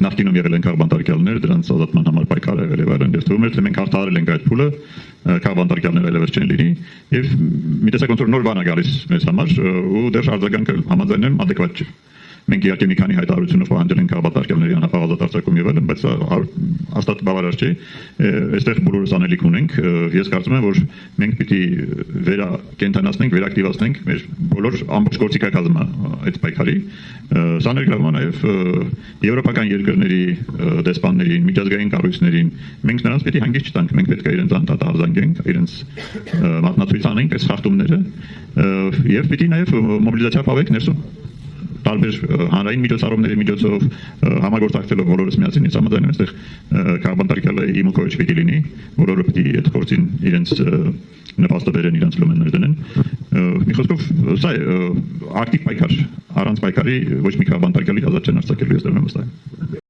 Նախկինում եղել են քաղբանտարկյալներ, դրանց ազատման համար պայքար եղել եւ այլն, եւ թվում է թե մենք հաղթահարել ենք այդ փուլը, քաղբանտարկյալները այլևս չեն լինի, եւ մի տեսակ ոնց որ նոր բան է գալիս մեզ համար ու դեռ արձագանքը համաձայնեմ adekvat չէ։ Մենք իհարկե մի քանի հայտարարությունով պահանջել ենք քաղբանտարկյալների անհապաղ արձակում եւ այլն, բայց հաստատ բավարար չէ։ Այստեղ բոլորս անելիք ունենք։ Ես կարծում եմ, որ մենք պիտի վերակենդանացնենք, վերակտիվացնենք մեր բոլոր ամբողջ գործիքակազմը այդ պայքարի։ Սա ներգրավում է նաեւ եվրոպական երկրների դեսպաններին, միջազգային կառույցներին։ Մենք նրանց պիտի հանգիստ չտանք, մենք պետք է իրենց անդադարձանենք, իրենց մատնացույց անենք այս խախտումները եւ պիտի նաեւ մոբիլիզացիա փավենք ներսում։ Տարբեր հանրային միջոցառումների միջոցով համագործակցելով բոլորս միասին ինձ համաձայն եմ այստեղ քաղբանտարկյալը իմ ու քո չպիտի լինի, բոլորը պիտի այդ գործին իրենց նպաստը բերեն, իրենց լոմեններ դնեն։ Մի խոսքով սա է ակտիվ պայքար, առանց պայքարի ոչ մի քաղբանտարկյալի ազատ չեն արձակելու, ես դեռ եմ վստահ։